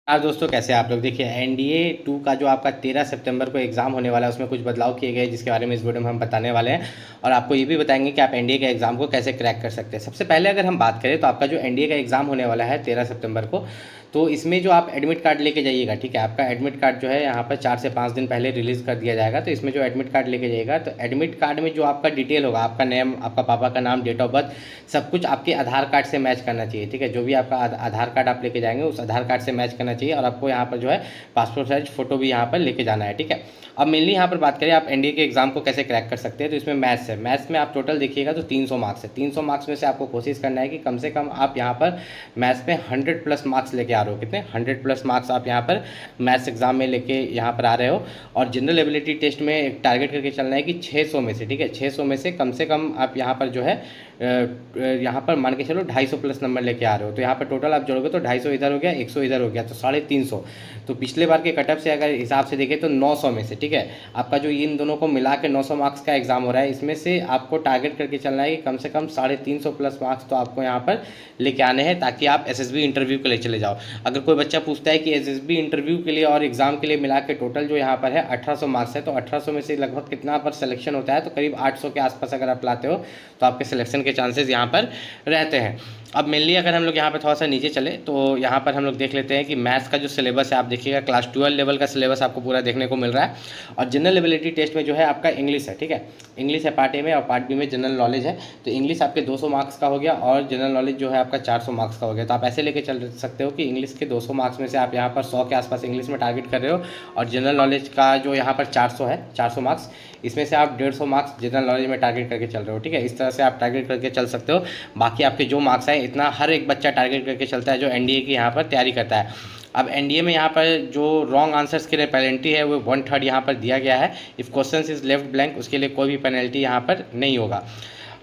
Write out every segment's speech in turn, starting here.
यार दोस्तों, कैसे हैं आप लोग। देखिए, एनडीए 2 का जो आपका 13 सितंबर को एग्ज़ाम होने वाला है, उसमें कुछ बदलाव किए गए जिसके बारे में इस वीडियो में हम बताने वाले हैं। और आपको ये भी बताएंगे कि आप एनडीए के एग्ज़ाम को कैसे क्रैक कर सकते हैं। सबसे पहले अगर हम बात करें तो आपका जो एनडीए का एग्ज़ाम होने वाला है 13 सितंबर को, तो इसमें जो आप एडमिट कार्ड लेके जाइएगा, ठीक है। आपका एडमिट कार्ड जो है यहाँ पर 4 से 5 दिन पहले रिलीज़ कर दिया जाएगा। तो इसमें जो एडमिट कार्ड लेके जाइएगा, तो एडमिट कार्ड में जो आपका डिटेल होगा, आपका नेम, आपका पापा का नाम, डेट ऑफ बर्थ, सब कुछ आपके आधार कार्ड से मैच करना चाहिए, ठीक है। जो भी आपका आधार कार्ड आप लेके जाएंगे उस आधार कार्ड से मैच करना चाहिए। और आपको यहाँ पर जो है पासपोर्ट साइज फ़ोटो भी यहाँ पर लेके जाना है, ठीक है। अब मेनली यहाँ पर बात करें आप एनडीए के एग्ज़ाम को कैसे क्रैक कर सकते हैं, तो इसमें मैथ्स है। मैथ्स में आप टोटल देखिएगा तो 300 मार्क्स है। 300 मार्क्स में से आपको कोशिश करना है कि कम से कम आप यहाँ पर मैथ्स में 100 प्लस मार्क्स लेके आ रहे हो। कितने? 100 प्लस मार्क्स आप यहाँ पर मैथ्स एग्जाम में लेके यहाँ पर आ रहे हो। और जनरल एबिलिटी टेस्ट में एक टारगेट करके चलना है कि 600 में से, ठीक है, 600 में से कम आप यहाँ पर जो है यहाँ पर मान के चलो 250 प्लस नंबर लेके आ रहे हो। तो यहाँ पर टोटल आप जोड़ोगे तो 250 इधर हो गया, 100 इधर हो गया, तो 350। तो पिछले बार के कटअप से अगर हिसाब से देखें तो 900 में से, ठीक है, आपका जो इन दोनों को मिला के 900 मार्क्स का एग्जाम हो रहा है, इसमें से आपको टारगेट करके चलना है कि कम से कम 350 प्लस मार्क्स तो आपको यहाँ पर लेके आने हैं, ताकि आप एसएसबी इंटरव्यू के लिए चले जाओ। अगर कोई बच्चा पूछता है कि एसएसबी इंटरव्यू के लिए और एग्जाम के लिए मिला के टोटल जो यहाँ पर है 1800 मार्क्स है, तो 1800 में से लगभग कितना पर सिलेक्शन होता है, तो करीब 800 के आसपास अगर आप लाते हो तो आपके सिलेक्शन के चांसेस यहाँ पर रहते हैं। अब मेनली अगर हम लोग यहाँ पर थोड़ा सा नीचे चले तो यहाँ पर हम लोग देख लेते हैं कि मैथ्स का जो सिलेबस है, आप देखिएगा क्लास 12 लेवल का सिलेबस आपको पूरा देखने को मिल रहा है। और जनरल एबिलिटी टेस्ट में जो है आपका इंग्लिश है, ठीक है। इंग्लिश है पार्ट ए में, और पार्ट बी में जनरल नॉलेज है। तो इंग्लिश आपके 200 मार्क्स का हो गया और जनरल नॉलेज जो है आपका 400 मार्क्स का हो गया। तो आप ऐसे लेके चल सकते हो कि इंग्लिश के 200 मार्क्स में से आप यहाँ पर 100 के आसपास इंग्लिश में टारगेट कर रहे हो, और जनरल नॉलेज का जो यहाँ पर 400 है, 400 मार्क्स, इसमें से आप 150 मार्क्स जनरल नॉलेज में टारगेट करके चल रहे हो, ठीक है। इस तरह से आप टारगेट करके चल सकते हो। बाकी आपके जो मार्क्स है, इतना हर एक बच्चा टारगेट करके चलता है जो एनडीए की यहाँ पर तैयारी करता है। अब एनडीए में यहाँ पर जो रॉन्ग आंसर्स के लिए पेनल्टी है वो 1/3 यहाँ पर दिया गया है। If question is left blank, उसके लिए कोई भी पेनल्टी यहाँ पर नहीं होगा।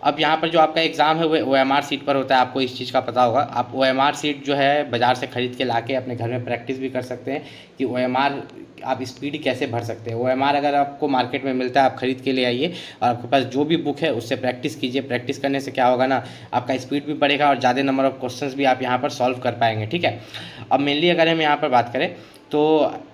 अब यहाँ पर जो आपका एग्ज़ाम है वो OMR सीट पर होता है, आपको इस चीज़ का पता होगा। आप OMR सीट जो है बाज़ार से ख़रीद के लाके अपने घर में प्रैक्टिस भी कर सकते हैं कि OMR आप स्पीड कैसे भर सकते हैं। OMR अगर आपको मार्केट में मिलता है, आप ख़रीद के ले आइए और आपके पास जो भी बुक है उससे प्रैक्टिस कीजिए। प्रैक्टिस करने से क्या होगा ना, आपका स्पीड भी बढ़ेगा और ज़्यादा नंबर ऑफ क्वेश्चंस भी आप यहाँ पर सॉल्व कर पाएंगे, ठीक है। अब मेनली अगर हम यहाँ पर बात करें तो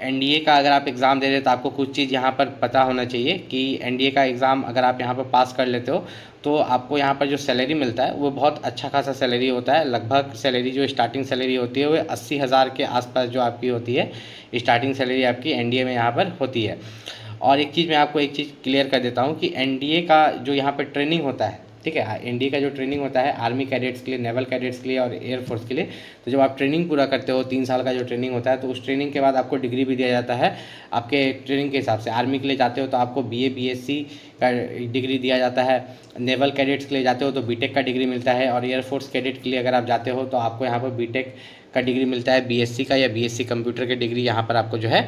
एनडीए का अगर आप एग्ज़ाम दे रहे तो आपको कुछ चीज़ यहाँ पर पता होना चाहिए कि एनडीए का एग्ज़ाम अगर आप यहाँ पर पास कर लेते हो तो आपको यहाँ पर जो सैलरी मिलता है वो बहुत अच्छा खासा सैलरी होता है। लगभग सैलरी जो स्टार्टिंग सैलरी होती है वो 80,000 के आसपास जो आपकी होती है, स्टार्टिंग सैलरी आपकी एनडीए में यहाँ पर होती है। और एक चीज़ मैं आपको एक चीज़ क्लियर कर देता हूँ कि एनडीए का जो यहाँ पर ट्रेनिंग होता है, ठीक है, एनडीए का जो ट्रेनिंग होता है आर्मी कैडेट्स के लिए, नेवल कैडेट्स के लिए और एयरफोर्स के लिए, तो जब आप ट्रेनिंग पूरा करते हो 3 साल का जो ट्रेनिंग होता है, तो उस ट्रेनिंग के बाद आपको डिग्री भी दिया जाता है आपके ट्रेनिंग के हिसाब से। आर्मी के लिए जाते हो तो आपको BA BSc का डिग्री दिया जाता है, नेवल कैडेट्स के लिए जाते हो तो बीटेक का डिग्री मिलता है, और एयरफोर्स कैडेट के लिए अगर आप जाते हो तो आपको यहाँ पर बीटेक का डिग्री मिलता है, BSc का या BSc कंप्यूटर की डिग्री यहाँ पर आपको जो है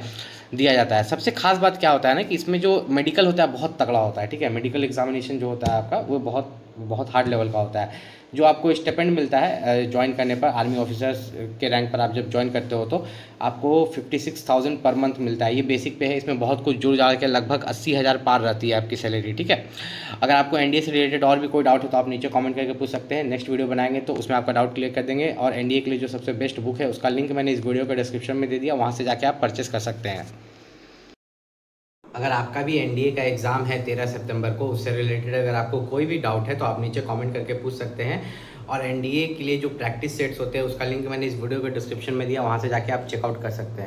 दिया जाता है। सबसे खास बात क्या होता है ना कि इसमें जो मेडिकल होता है बहुत तगड़ा होता है, ठीक है। मेडिकल एग्जामिनेशन जो होता है आपका वो बहुत बहुत हार्ड लेवल का होता है। जो आपको स्टिपेंड मिलता है ज्वाइन करने पर, आर्मी ऑफिसर्स के रैंक पर आप जब ज्वाइन करते हो तो आपको 56,000 पर मंथ मिलता है। ये बेसिक पे है, इसमें बहुत कुछ जुड़ जाड़ के लगभग 80,000 पार रहती है आपकी सैलरी, ठीक है। अगर आपको एनडीए से रिलेटेड और भी कोई डाउट हो तो आप नीचे कमेंट करके पूछ सकते हैं। नेक्स्ट वीडियो बनाएंगे तो उसमें आपका डाउट क्लियर कर देंगे। और एनडीए के लिए जो सबसे बेस्ट बुक है उसका लिंक मैंने इस वीडियो के डिस्क्रिप्शन में दे दिया, वहाँ से जाके आप परचेस कर सकते हैं। अगर आपका भी एनडीए का एग्ज़ाम है 13 सितंबर को, उससे रिलेटेड अगर आपको कोई भी डाउट है तो आप नीचे कमेंट करके पूछ सकते हैं। और एनडीए के लिए जो प्रैक्टिस सेट्स होते हैं उसका लिंक मैंने इस वीडियो के डिस्क्रिप्शन में दिया, वहाँ से जाके आप चेकआउट कर सकते हैं।